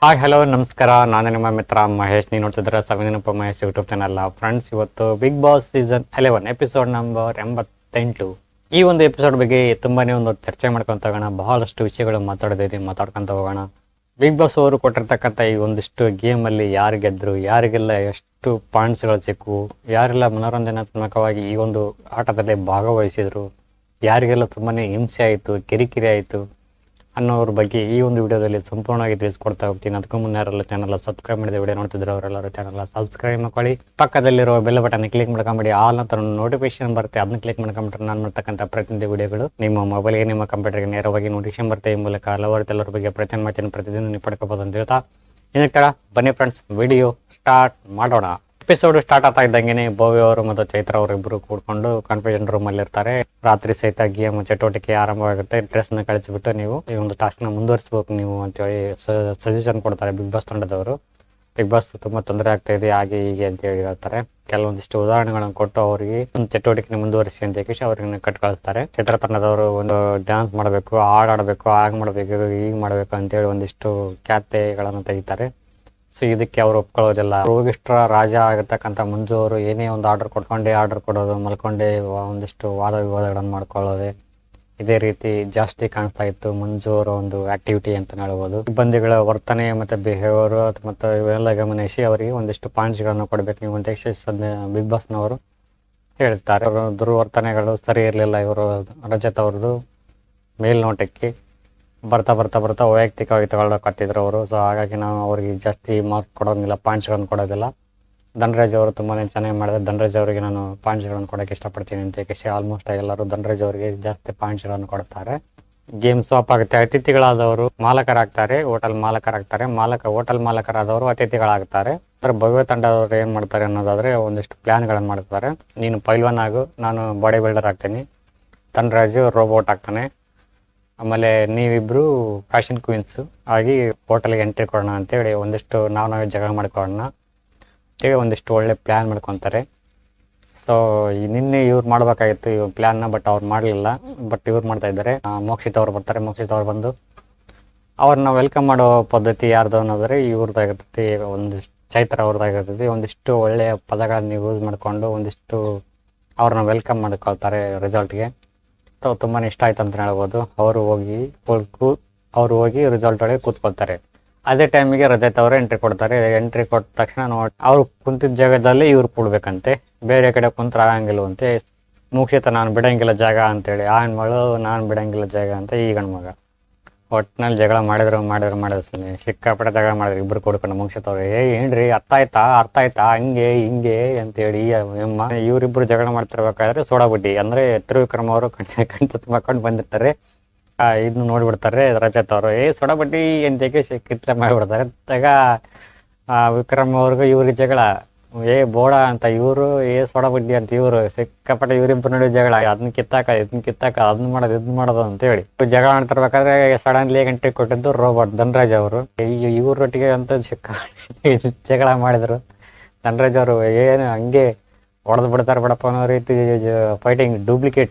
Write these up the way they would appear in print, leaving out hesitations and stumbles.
Hi hello ನಮಸ್ಕಾರ. ನಾನು ನಿಮ್ಮ ಮಿತ್ರ ಮಹೇಶ್. ನೀವು ನೋಡ್ತಿದ್ರೆ Savinappa Mahesh YouTube channel. Friends, ಇವತ್ತು Bigg Boss season 11 episode number 88. ಈ ಒಂದು ಎಪಿಸೋಡ್ ಬಗ್ಗೆ ತುಂಬಾನೇ ಒಂದು ಚರ್ಚೆ ಮಾಡ್ಕೊಂತ ಹೋಗೋಣ. ಬಹಳಷ್ಟು ವಿಷಯಗಳು ಮಾತಾಡ್ಕೊಂತ ಹೋಗೋಣ. ಬಿಗ್ ಬಾಸ್ ಅವರು ಕೊಟ್ಟಿರ್ತಕ್ಕಂಥ ಈ ಒಂದಿಷ್ಟು ಗೇಮ್ ಅಲ್ಲಿ ಯಾರು ಗೆದ್ರು, ಯಾರಿಗೆಲ್ಲ ಎಷ್ಟು ಪಾಯಿಂಟ್ಸ್ಗಳು ಸಿಕ್ಕು, ಯಾರೆಲ್ಲ ಮನೋರಂಜನಾತ್ಮಕವಾಗಿ ಈ ಒಂದು ಆಟದಲ್ಲಿ ಭಾಗವಹಿಸಿದ್ರು, ಯಾರಿಗೆಲ್ಲ ತುಂಬಾನೇ ಹಿಂಸೆ ಆಯಿತು, ಕಿರಿಕಿರಿ ಆಯಿತು ಅನ್ನೋರ ಬಗ್ಗೆ ಈ ಒಂದು ವಿಡಿಯೋದಲ್ಲಿ ಸಂಪೂರ್ಣವಾಗಿ ತಿಳಿಸ್ಕೊಡ್ತಾ ಹೋಗ್ತೀನಿ. ಅದಕ್ಕೂ ಮುನ್ನ ಯಾರೆಲ್ಲ ಚಾನಲ್ ಸಬ್ಸ್ಕ್ರೈಬ್ ಮಾಡಿದ ವಿಡಿಯೋ ನೋಡ್ತಿದ್ರು ಅವರೆಲ್ಲರೂ ಚಾನಲ್ ಸಬ್ಸ್ಕ್ರೈಬ್ ಮಾಡ್ಕೊಳ್ಳಿ. ಪಕ್ಕದಲ್ಲಿರೋ ಬೆಲ್ ಬಟನ್ ಕ್ಲಿಕ್ ಮಾಡ್ಕೊಂಬಿಡಿ. ಆಲ್ ಅಂತ ನೋಟಿಫಿಕೇಶನ್ ಬರುತ್ತೆ, ಅದನ್ನ ಕ್ಲಿಕ್ ಮಾಡ್ಕೊಂಬಿಟ್ರೆ ನಾನು ಮಾಡ್ತಕ್ಕಂಥ ಪ್ರತಿಯೊಂದು ವಿಡಿಯೋಗಳು ನಿಮ್ಮ ಮೊಬೈಲ್ಗೆ, ನಿಮ್ಮ ಕಂಪ್ಯೂಟರ್ಗೆ ನೇರವಾಗಿ ನೋಟಿಫಿಕೇಶನ್ ಬರುತ್ತೆ. ಈ ಮೂಲಕ ಹಲವಾರು ಬಗ್ಗೆ ಪ್ರತಿಯೊಂದು ಮಾಹಿತಿಯನ್ನು ಪ್ರತಿದಿನ ನೀವು ಪಡ್ಕೋಬಹುದು ಅಂತ ಹೇಳ್ತಾ ಇದಕ್ಕೆ ಬನ್ನಿ ಫ್ರೆಂಡ್ಸ್, ವಿಡಿಯೋ ಸ್ಟಾರ್ಟ್ ಮಾಡೋಣ. ಎಪಿಸೋಡ್ ಸ್ಟಾರ್ಟ್ ಆಗ್ತಾ ಇದ್ದಂಗೆ ಭವ್ಯ ಅವರು ಮತ್ತು ಚೈತ್ರ ಅವರು ಇಬ್ಬರು ಕೂಡ್ಕೊಂಡು ಕನ್ಫ್ಯೂಷನ್ ರೂಮ್ ಅಲ್ಲಿ ಇರ್ತಾರೆ. ರಾತ್ರಿ ಸಹಿತ ಗೇಮ್ ಚಟುವಟಿಕೆ ಆರಂಭವಾಗುತ್ತೆ. ಡ್ರೆಸ್ ನ ಕಳಿಸಿಬಿಟ್ಟು ನೀವು ಈ ಒಂದು ಟಾಸ್ಕ್ ನ ಮುಂದುವರಿಸಬೇಕು ನೀವು ಅಂತೇಳಿ ಸಜೆಷನ್ ಕೊಡ್ತಾರೆ ಬಿಗ್ ಬಾಸ್ ತಂಡದವರು. ಬಿಗ್ ಬಾಸ್ ತುಂಬಾ ತೊಂದರೆ ಆಗ್ತಾ ಇದೆ, ಹಾಗೆ ಹೀಗೆ ಅಂತ ಹೇಳಿ ಹೇಳ್ತಾರೆ. ಕೆಲವೊಂದಿಷ್ಟು ಉದಾಹರಣೆಗಳನ್ನು ಕೊಟ್ಟು ಅವರಿಗೆ ಒಂದು ಚಟುವಟಿಕೆ ಮುಂದುವರಿಸಿ ಅಂತ ಹೇಳಿ ಅವ್ರಿಗೆ ಕಟ್ ಕಳಿಸ್ತಾರೆ. ಚಿತ್ರ ತಂಡದವರು ಒಂದು ಡ್ಯಾನ್ಸ್ ಮಾಡಬೇಕು, ಹಾಡಾಡಬೇಕು, ಹಾಗೆ ಮಾಡಬೇಕು, ಹೀಗೆ ಮಾಡಬೇಕು ಅಂತೇಳಿ ಒಂದಿಷ್ಟು ಖ್ಯಾತೆಗಳನ್ನು ತೆಗಿತಾರೆ. ಸೊ ಇದಕ್ಕೆ ಅವರು ಒಪ್ಕೊಳ್ಳೋದಿಲ್ಲ. ರೋಗಿಷ್ಟ್ರ ರಾಜ ಆಗಿರ್ತಕ್ಕಂಥ ಮಂಜು ಅವರು ಏನೇ ಒಂದು ಆರ್ಡರ್ ಕೊಡೋದು, ಮಲ್ಕೊಂಡೆ ಒಂದಿಷ್ಟು ವಾದ ವಿವಾದಗಳನ್ನು ಮಾಡ್ಕೊಳ್ಳೋದೆ, ಇದೇ ರೀತಿ ಜಾಸ್ತಿ ಕಾಣಿಸ್ತಾ ಇತ್ತು ಮಂಜು ಅವರ ಒಂದು ಆಕ್ಟಿವಿಟಿ ಅಂತ ಹೇಳ್ಬೋದು. ಸಿಬ್ಬಂದಿಗಳ ವರ್ತನೆ ಮತ್ತು ಬಿಹೇವಿಯರ್ ಮತ್ತು ಇವೆಲ್ಲ ಗಮನಿಸಿ ಅವರಿಗೆ ಒಂದಿಷ್ಟು ಪಾಯಿಂಟ್ಸ್ಗಳನ್ನು ಕೊಡಬೇಕು ನೀವು ಅಂತ ಬಿಗ್ ಬಾಸ್ನವರು ಹೇಳ್ತಾರೆ. ಅವರ ದುರ್ವರ್ತನೆಗಳು ಸರಿ ಇರಲಿಲ್ಲ. ಇವರು ರಜತ್ ಅವ್ರದ್ದು ಮೇಲ್ನೋಟಕ್ಕೆ ಬರ್ತಾ ವೈಯಕ್ತಿಕವಾಗಿ ತಗೊಳ್ಳೋಕತ್ತಿದ್ರು ಅವರು. ಸೊ ಹಾಗಾಗಿ ನಾವು ಅವ್ರಿಗೆ ಜಾಸ್ತಿ ಮಾರ್ಕ್ಸ್ ಕೊಡೋಂಗಿಲ್ಲ, ಪಾಯಿಂಟ್ಸ್ಗಳನ್ನು ಕೊಡೋದಿಲ್ಲ. ಧನರಾಜ್ ಅವರು ತುಂಬಾ ಚೆನ್ನಾಗಿ ಮಾಡಿದ್ರೆ ಧನರಾಜ್ ಅವರಿಗೆ ನಾನು ಪಾಯಿಂಟ್ಸ್ಗಳನ್ನು ಕೊಡೋಕ್ಕೆ ಇಷ್ಟಪಡ್ತೀನಿ ಅಂತ ಏಕೆಸಿ ಆಲ್ಮೋಸ್ಟ್ ಎಲ್ಲರೂ ಧನರಾಜ್ ಅವರಿಗೆ ಜಾಸ್ತಿ ಪಾಯಿಂಟ್ಸ್ಗಳನ್ನು ಕೊಡ್ತಾರೆ. ಗೇಮ್ ಸ್ವಾಪ್ ಆಗುತ್ತೆ. ಅತಿಥಿಗಳಾದವರು ಮಾಲಕರಾಗ್ತಾರೆ, ಹೋಟೆಲ್ ಮಾಲಕರಾದವರು ಅತಿಥಿಗಳಾಗ್ತಾರೆ. ಅದರ ಭವ್ಯ ತಂಡದವರು ಏನು ಮಾಡ್ತಾರೆ ಅನ್ನೋದಾದರೆ ಒಂದಿಷ್ಟು ಪ್ಲ್ಯಾನ್ಗಳನ್ನು ಮಾಡ್ತಾರೆ. ನೀನು ಪೈಲ್ವಾನ್ ಆಗು, ನಾನು ಬಾಡಿ ಬಿಲ್ಡರ್ ಆಗ್ತೀನಿ, ಧನರಾಜು ರೋಬೋಟ್ ಆಗ್ತಾನೆ, ಆಮೇಲೆ ನೀವಿಬ್ರು ಫ್ಯಾಷನ್ ಕ್ವೀನ್ಸ್ ಆಗಿ ಹೋಟೆಲ್ಗೆ ಎಂಟ್ರಿ ಕೊಡೋಣ ಅಂತೇಳಿ ಒಂದಿಷ್ಟು ನಾವೇ ಜಗಳ ಮಾಡ್ಕೊಳ್ಳೋಣ ಅಂತೇಳಿ ಒಂದಿಷ್ಟು ಒಳ್ಳೆ ಪ್ಲ್ಯಾನ್ ಮಾಡ್ಕೊತಾರೆ. ಸೊ ನಿನ್ನೆ ಇವ್ರು ಮಾಡ್ಬೇಕಾಗಿತ್ತು ಈ ಪ್ಲ್ಯಾನ್ನ, ಬಟ್ ಅವ್ರು ಮಾಡಲಿಲ್ಲ. ಬಟ್ ಇವ್ರು ಮಾಡ್ತಾ ಇದ್ದಾರೆ. ಮೋಕ್ಷಿತ್ ಅವ್ರು ಬರ್ತಾರೆ. ಮೋಕ್ಷಿತ್ ಅವ್ರು ಬಂದು ಅವ್ರನ್ನ ವೆಲ್ಕಮ್ ಮಾಡೋ ಪದ್ಧತಿ ಯಾರ್ದು ಅನ್ನೋದ್ರೆ ಇವ್ರದ್ದಾಗಿರ್ತೈತಿ, ಒಂದಿಷ್ಟು ಚೈತ್ರ ಅವ್ರದ್ದಾಗಿರ್ತೈತಿ. ಒಂದಿಷ್ಟು ಒಳ್ಳೆಯ ಪದಗಳನ್ನು ಯೂಸ್ ಮಾಡಿಕೊಂಡು ಒಂದಿಷ್ಟು ಅವ್ರನ್ನ ವೆಲ್ಕಮ್ ಮಾಡ್ಕೊಳ್ತಾರೆ ರಿಸಲ್ಟ್ಗೆ. ತುಂಬಾ ಇಷ್ಟ ಆಯ್ತು ಅಂತ ಹೇಳ್ಬೋದು. ಅವರು ಹೋಗಿ ರಿಸಲ್ಟ್ ಒಳಗೆ ಕೂತ್ಕೊಳ್ತಾರೆ. ಅದೇ ಟೈಮಿಗೆ ರಜತ್ ಅವರು ಎಂಟ್ರಿ ಕೊಡ್ತಾರೆ. ಎಂಟ್ರಿ ಕೊಟ್ಟ ತಕ್ಷಣ ಅವ್ರು ಕುಂತಿದ್ದ ಜಾಗದಲ್ಲಿ ಇವ್ರು ಕೂಡ್ಬೇಕಂತೆ, ಬೇರೆ ಕಡೆ ಕುಂತ್ರೆ ಆಗಂಗಿಲ್ವಂತೆ. ಮುಗಿತ ನಾನು ಬಿಡಂಗಿಲ್ಲ ಜಾಗ ಅಂತೇಳಿ ಆ ಹೆಣ್ಮಗಳು ನಾನು ಬಿಡಂಗಿಲ್ಲ ಜಾಗ ಅಂತ ಈ ಗಂಡ್ಮಗ ಒಟ್ಟಿನಲ್ಲಿ ಜಗಳ ಮಾಡಿದ್ರು ಸಿಕ್ಕಾಪಟ್ಟೆ ಜಗಳ ಮಾಡಿದ್ರು ಇಬ್ರು ಕೊಡ್ಕೊಂಡು. ಮುಗಿಸತ್ತವ್ರು ಏನ್ರಿ ಅರ್ಥ ಆಯ್ತಾ ಹಂಗೆ ಹಿಂಗೆ ಅಂತೇಳಿ ಇವರಿಬ್ರು ಜಗಳ ಮಾಡ್ತಿರ್ಬೇಕಾದ್ರೆ ಸೋಡಾ ಬುಡ್ಡಿ ಅಂದ್ರೆ ತ್ರಿವಿಕ್ರಮ್ ಅವರು ಕಣ್ ಮಾಡ್ಕೊಂಡು ಬಂದಿರ್ತಾರೆ. ಇದನ್ನ ನೋಡ್ಬಿಡ್ತಾರೆ ರಜತ್ ಅವರು, ಸೋಡಾ ಬಡ್ಡಿ ಎಂತಕ್ಕೆ ಕಿತ್ಲೆ ಮಾಡಿಬಿಡ್ತಾರೆ. ವಿಕ್ರಮ್ ಅವ್ರಿಗೂ ಇವ್ರಿಗೆ ಜಗಳ, ಬೋಡ ಅಂತ ಇವರು, ಸೋಡಾ ಬಡ್ಡಿ ಅಂತ ಇವರು, ಸಿಕ್ಕಾಪಟ್ಟೆ ಇವರಿಬ್ಬರು ನಡುವೆ ಜಗಳ. ಅದನ್ನ ಕಿತ್ತಾಕ ಅದನ್ನ ಮಾಡೋದು ಅಂತ ಹೇಳಿ ಜಗಳ ಮಾಡ್ತಿರ್ಬೇಕಾದ್ರೆ ಸಡನ್ಲಿ ಎಂಟ್ರಿ ಕೊಟ್ಟಿದ್ದು ರೋಬೋಟ್ ಧನರಾಜ್ ಅವರು. ಇವ್ರೊಟ್ಟಿಗೆ ಅಂತ ಜಗಳ ಮಾಡಿದ್ರು. ಧನರಾಜ್ ಅವರು ಏನು ಹಂಗೆ ಹೊಡೆದು ಬಿಡ್ತಾರೆ ಬಿಡಪ್ಪ ಅನ್ನೋ ರೀತಿ ಫೈಟಿಂಗ್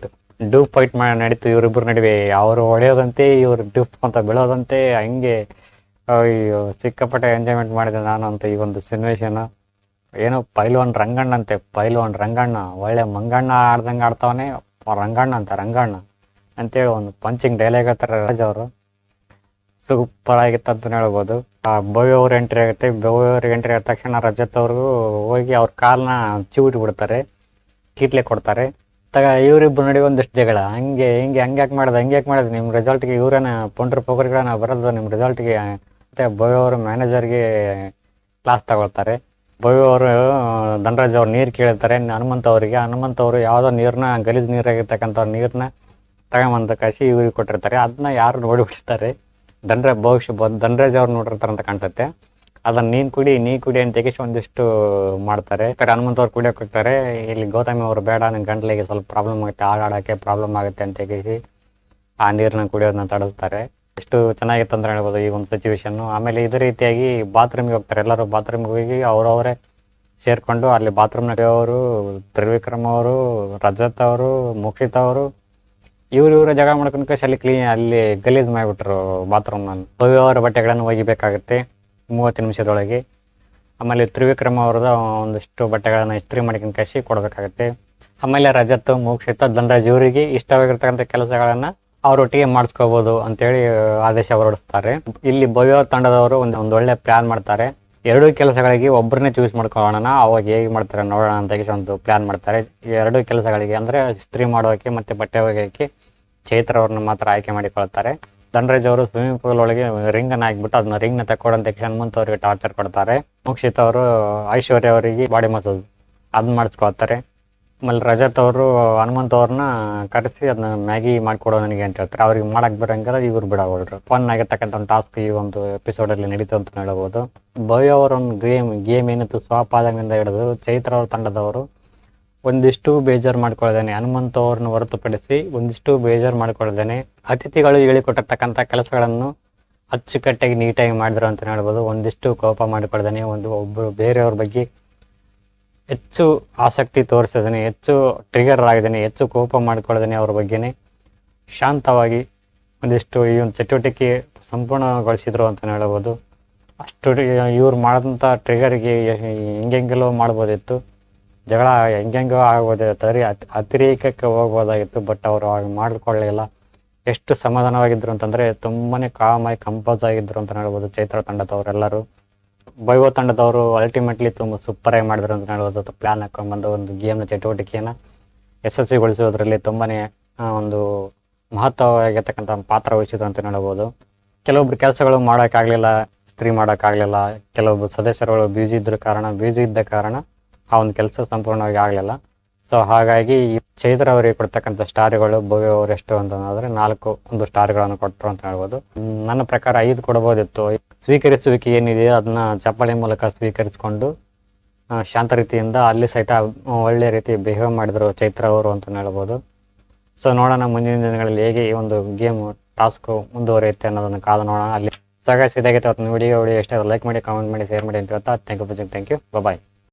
ಡೂಪ್ ಫೈಟ್ ನಡೀತು ಇವರಿಬ್ಬರು ನಡುವೆ. ಅವರು ಹೊಡೆಯೋದಂತೆ, ಇವರು ಡೂಪ್ ಅಂತ ಬೀಳೋದಂತೆ, ಹಂಗೆ ಸಿಕ್ಕಾಪಟ್ಟೆ ಎಂಜಾಯ್ಮೆಂಟ್ ಮಾಡಿದೆ ನಾನು ಅಂತ ಈ ಒಂದು ಸನ್ನಿವೇಶನ. ಏನೋ ಪೈಲ್ವಾನ್ ರಂಗಣ್ಣ ಒಳ್ಳೆ ಮಂಗಣ್ಣ ಆಡ್ದಂಗೆ ಆಡ್ತಾವನೆ, ರಂಗಣ್ಣ ಅಂತೇಳಿ ಒಂದು ಪಂಚಿಂಗ್ ಡೈಲಾಗ್ ಹೇಳ್ತಾರೆ ರಾಜ್ ಅವರು. ಸೂಪರ್ ಆಗಿತ್ತು ಅಂತ ಹೇಳ್ಬೋದು. ಭವ್ಯ ಅವ್ರ ಎಂಟ್ರಿ ಆಗುತ್ತೆ. ಭವ್ಯ ಅವ್ರಿಗೆ ಎಂಟ್ರಿ ಆದ ತಕ್ಷಣ ರಜತ್ ಅವ್ರಿಗೂ ಹೋಗಿ ಅವ್ರ ಕಾಲನ್ನ ಚಿವುಟಿ ಬಿಡ್ತಾರೆ, ಕೀಟ್ಲೆ ಕೊಡ್ತಾರೆ. ಇವರಿಬ್ಬರು ನಡುವೆ ಒಂದಿಷ್ಟು ಜಗಳ. ಹಂಗೆ ಯಾಕೆ ಮಾಡಿದೆ ನಿಮ್ಮ ರಿಸಲ್ಟ್ಗೆ ಇವರೇನ ಪೊಂಡ್ರ ಬರೋದು ನಿಮ್ಮ ರಿಸಲ್ಟ್ಗೆ ಮತ್ತೆ ಭವ್ಯ ಅವರು ಮ್ಯಾನೇಜರ್ಗೆ ಕ್ಲಾಸ್ ತಗೊಳ್ತಾರೆ. ಭವ್ಯ ಅವರು ಧನರಾಜ್ ಅವ್ರು ನೀರು ಕೇಳ್ತಾರೆ ಹನುಮಂತ ಅವರು ಯಾವುದೋ ನೀರನ್ನ ಗಲೀಜು ನೀರಾಗಿರ್ತಕ್ಕಂಥ ನೀರನ್ನ ತಗೊಂಬಂದ ಕಾಸಿ ಇವ್ರಿಗೆ ಕೊಟ್ಟಿರ್ತಾರೆ. ಅದನ್ನ ಯಾರು ನೋಡಿಬಿಡ್ತಾರೆ. ಧನರಾಜ್ ಅವ್ರು ನೋಡಿರ್ತಾರೆ ಅಂತ ಕಾಣ್ಸುತ್ತೆ. ಅದನ್ನ ನೀನ್ ಕುಡಿ ಅಂತ ತೆಗಿಸಿ ಒಂದಿಷ್ಟು ಮಾಡ್ತಾರೆ. ಹನುಮಂತ ಅವ್ರು ಕುಡಿಯೋಕೆ ಹೋಗ್ತಾರೆ. ಇಲ್ಲಿ ಗೌತಮಿ ಅವರು ಬೇಡ, ನನ್ನ ಗಂಟ್ಲಿಗೆ ಸ್ವಲ್ಪ ಪ್ರಾಬ್ಲಮ್ ಆಗುತ್ತೆ, ಆಡೋಕ್ಕೆ ಪ್ರಾಬ್ಲಮ್ ಆಗುತ್ತೆ ಅಂತ ತೆಗಿಸಿ ಆ ನೀರನ್ನ ಕುಡಿಯೋದನ್ನ ತಡೆಸ್ತಾರೆ. ಎಷ್ಟು ಚೆನ್ನಾಗಿತ್ತು ಅಂತ ಹೇಳ್ಬೋದು ಈ ಒಂದು ಸಿಚುವೇಶನ್ನು. ಆಮೇಲೆ ಇದೇ ರೀತಿಯಾಗಿ ಬಾತ್ರೂಮ್ಗೆ ಹೋಗ್ತಾರೆ. ಎಲ್ಲರೂ ಬಾತ್ರೂಮ್ಗೆ ಹೋಗಿ ಅವರವರೇ ಸೇರ್ಕೊಂಡು ಅಲ್ಲಿ ಬಾತ್ರೂಮ್ನಾಗ ಅವರು ತ್ರಿವಿಕ್ರಮ್ ಅವರು, ರಜತ್ ಅವರು, ಮೋಕ್ಷಿತ್ ಅವರು ಇವ್ರ ಜಗಳ ಮಾಡ್ಕೊಂಡು ಅಲ್ಲಿ ಗಲೀಜ್ ಮಾಡಿಬಿಟ್ರು ಬಾತ್ರೂಮ್. ಭವ್ಯ ಅವರ ಬಟ್ಟೆಗಳನ್ನು ಒಗಿಬೇಕಾಗುತ್ತೆ. 30 ನಿಮಿಷದೊಳಗೆ. ಆಮೇಲೆ ತ್ರಿವಿಕ್ರಮ ಅವ್ರದ ಒಂದಿಷ್ಟು ಬಟ್ಟೆಗಳನ್ನು ಇಸ್ತ್ರಿ ಮಾಡ್ಕೊಂಡು ಕಸಿ ಕೊಡಬೇಕಾಗತ್ತೆ. ಆಮೇಲೆ ರಜತ್, ಮೋಕ್ಷಿತ, ಧನರಾಜ್ ಇವರಿಗೆ ಇಷ್ಟವಾಗಿರ್ತಕ್ಕಂಥ ಕೆಲಸಗಳನ್ನು ಅವರೊಟ್ಟಿಗೆ ಮಾಡಿಸ್ಕೋಬೋದು ಅಂತೇಳಿ ಆದೇಶ ಹೊರಡಿಸ್ತಾರೆ. ಇಲ್ಲಿ ಭವ್ಯ ತಂಡದವರು ಒಂದು ಒಳ್ಳೆ ಪ್ಲಾನ್ ಮಾಡ್ತಾರೆ. 2 ಕೆಲಸಗಳಿಗೆ ಒಬ್ಬರನ್ನೇ ಚೂಸ್ ಮಾಡ್ಕೊಳ್ಳೋಣ, ಅವಾಗ ಹೇಗೆ ಮಾಡ್ತಾರೆ ನೋಡೋಣ ಅಂತ ಒಂದು ಪ್ಲಾನ್ ಮಾಡ್ತಾರೆ. 2 ಕೆಲಸಗಳಿಗೆ ಅಂದರೆ ಇಸ್ತ್ರಿ ಮಾಡೋಕೆ ಮತ್ತು ಬಟ್ಟೆ ಒಗೆಯೋಕ್ಕೆ ಚೈತ್ರ ಅವ್ರನ್ನ ಮಾತ್ರ ಆಯ್ಕೆ ಮಾಡಿಕೊಳ್ತಾರೆ. ಧನರಾಜ್ ಅವರು ಸ್ವಿಮ್ಮಿಂಗ್ ಪೂಲ್ ಒಳಗೆ ರಿಂಗನ್ನು ಹಾಕ್ಬಿಟ್ಟು ಅದನ್ನ ರಿಂಗ್ನ ತಕ್ಕೊಡಂತ ಹನುಮಂತ್ ಅವರಿಗೆ ಟಾರ್ಚರ್ ಕೊಡ್ತಾರೆ. ಮೋಕ್ಷಿತ್ ಅವರು ಐಶ್ವರ್ಯ ಅವರಿಗೆ ಬಾಡಿ ಮಸಾಜ್ ಅದನ್ನ ಮಾಡಿಸ್ಕೊಳ್ತಾರೆ. ಆಮೇಲೆ ರಜತ್ ಅವರು ಹನುಮಂತ್ ಅವ್ರನ್ನ ಕರೆಸಿ ಅದನ್ನ ಮ್ಯಾಗಿ ಮಾಡಿಕೊಡೋ ನನಗೆ ಅಂತ ಹೇಳ್ತಾರೆ. ಅವ್ರಿಗೆ ಮಾಡಕ್ಕೆ ಬರೋಂಗೆಲ್ಲ ಇವ್ರು ಬಿಡೋಲ್ರು. ಫನ್ ಆಗಿರ್ತಕ್ಕಂಥ ಒಂದು ಟಾಸ್ಕ್ ಈ ಒಂದು ಎಪಿಸೋಡಲ್ಲಿ ನಡೀತು ಅಂತ ಹೇಳ್ಬೋದು. ಭವ್ಯ ಅವರ ಒಂದು ಗೇಮ್ ಏನಿತ್ತು ಸ್ವಪಾದಂಗಿಂದ ಹಿಡಿದು ಚೈತ್ರ ಅವ್ರ ತಂಡದವರು ಒಂದಿಷ್ಟು ಬೇಜಾರು ಮಾಡ್ಕೊಳ್ದೇನೆ, ಹನುಮಂತ ಅವ್ರನ್ನ ಹೊರತುಪಡಿಸಿ ಒಂದಿಷ್ಟು ಬೇಜಾರು ಮಾಡ್ಕೊಳ್ದೇನೆ ಅತಿಥಿಗಳು ಹೇಳಿಕೊಟ್ಟಿರ್ತಕ್ಕಂಥ ಕೆಲಸಗಳನ್ನು ಅಚ್ಚುಕಟ್ಟಾಗಿ ನೀಟಾಗಿ ಮಾಡಿದ್ರು ಅಂತ ಹೇಳ್ಬೋದು. ಒಂದಿಷ್ಟು ಕೋಪ ಮಾಡಿಕೊಳ್ದೇನೆ, ಒಬ್ಬರು ಬೇರೆಯವ್ರ ಬಗ್ಗೆ ಹೆಚ್ಚು ಆಸಕ್ತಿ ತೋರಿಸಿದ್ದೇನೆ, ಹೆಚ್ಚು ಟ್ರಿಗರ್ ಆಗಿದ್ದೇನೆ, ಹೆಚ್ಚು ಕೋಪ ಮಾಡಿಕೊಳ್ದೇನೆ ಅವ್ರ ಬಗ್ಗೆನೇ ಶಾಂತವಾಗಿ ಒಂದಿಷ್ಟು ಈ ಒಂದು ಚಟುವಟಿಕೆ ಸಂಪೂರ್ಣಗೊಳಿಸಿದ್ರು ಅಂತ ಹೇಳ್ಬೋದು. ಅಷ್ಟು ಇವ್ರು ಮಾಡಿದಂಥ ಟ್ರಿಗರ್ಗೆ ಹೆಂಗೆಲ್ಲೋ ಮಾಡ್ಬೋದಿತ್ತು, ಜಗಳ ಹೆಂಗೆಂಗೋ ಆಗ್ಬೋದಿತ್ತು, ಅತಿರೇಕಕ್ಕೆ ಹೋಗ್ಬೋದಾಗಿತ್ತು. ಬಟ್ ಅವರು ಹಾಗೆ ಮಾಡಿಕೊಳ್ಳಲಿಲ್ಲ. ಎಷ್ಟು ಸಮಾಧಾನವಾಗಿದ್ದರು ಅಂತಂದರೆ ತುಂಬಾ ಕಾಮಾಗಿ ಕಂಪೋಸ್ ಆಗಿದ್ದರು ಅಂತ ಹೇಳ್ಬೋದು ಚೈತ್ರ ತಂಡದವರೆಲ್ಲರೂ. ಭೈವ ತಂಡದವರು ಅಲ್ಟಿಮೇಟ್ಲಿ ತುಂಬ ಸೂಪರಾಗಿ ಮಾಡಿದ್ರು ಅಂತ ಹೇಳ್ಬೋದು. ಪ್ಲ್ಯಾನ್ ಹಾಕ್ಕೊಂಡ್ಬಂದು ಒಂದು ಗೇಮ್ನ ಚಟುವಟಿಕೆಯನ್ನು ಯಶಸ್ವಿಗೊಳಿಸೋದ್ರಲ್ಲಿ ತುಂಬಾ ಒಂದು ಮಹತ್ವವಾಗಿರ್ತಕ್ಕಂಥ ಪಾತ್ರ ವಹಿಸಿದ್ರು ಅಂತ ಹೇಳ್ಬೋದು. ಕೆಲವೊಬ್ರು ಕೆಲಸಗಳು ಮಾಡೋಕ್ಕಾಗಲಿಲ್ಲ, ಸ್ತ್ರೀ ಮಾಡೋಕ್ಕಾಗಲಿಲ್ಲ. ಕೆಲವೊಬ್ಬರು ಸದಸ್ಯರುಗಳು ಬ್ಯುಸಿ ಇದ್ದ ಕಾರಣ ಆ ಒಂದು ಕೆಲಸ ಸಂಪೂರ್ಣವಾಗಿ ಆಗಲಿಲ್ಲ. ಸೊ ಹಾಗಾಗಿ ಚೈತ್ರ ಅವರಿಗೆ ಕೊಡ್ತಕ್ಕಂಥ ಸ್ಟಾರ್ಗಳು ಭವ್ಯ ಅವರು ಎಷ್ಟು ಅಂತಂದರೆ 4 ಸ್ಟಾರ್ಗಳನ್ನು ಕೊಟ್ಟರು ಅಂತ ಹೇಳ್ಬೋದು. ನನ್ನ ಪ್ರಕಾರ 5 ಕೊಡ್ಬೋದಿತ್ತು. ಸ್ವೀಕರಿಸುವಿಕೆ ಏನಿದೆ ಅದನ್ನ ಚಪ್ಪಾಳೆ ಮೂಲಕ ಸ್ವೀಕರಿಸಿಕೊಂಡು ಶಾಂತ ರೀತಿಯಿಂದ ಅಲ್ಲಿ ಸಹಿತ ಒಳ್ಳೆ ರೀತಿ ಬಿಹೇವ್ ಮಾಡಿದ್ರು ಚೈತ್ರ ಅವರು ಅಂತ ಹೇಳ್ಬೋದು. ಸೊ ನೋಡೋಣ ಮುಂದಿನ ದಿನಗಳಲ್ಲಿ ಹೇಗೆ ಈ ಒಂದು ಗೇಮ್ ಟಾಸ್ಕ್ ಮುಂದುವರಿಯುತ್ತೆ ಅನ್ನೋದನ್ನು ಕಾದು ನೋಡೋಣ. ಅಲ್ಲಿ ಸಗಾಯಿಸಿದಾಗಿತ್ತು ವಿಡಿಯೋ ಇಷ್ಟ ಲೈಕ್ ಮಾಡಿ, ಕಾಮೆಂಟ್ ಮಾಡಿ, ಶೇರ್ ಮಾಡಿ ಅಂತ ಹೇಳ್ತಾ ಥ್ಯಾಂಕ್ ಯು. ಬಾಯ್.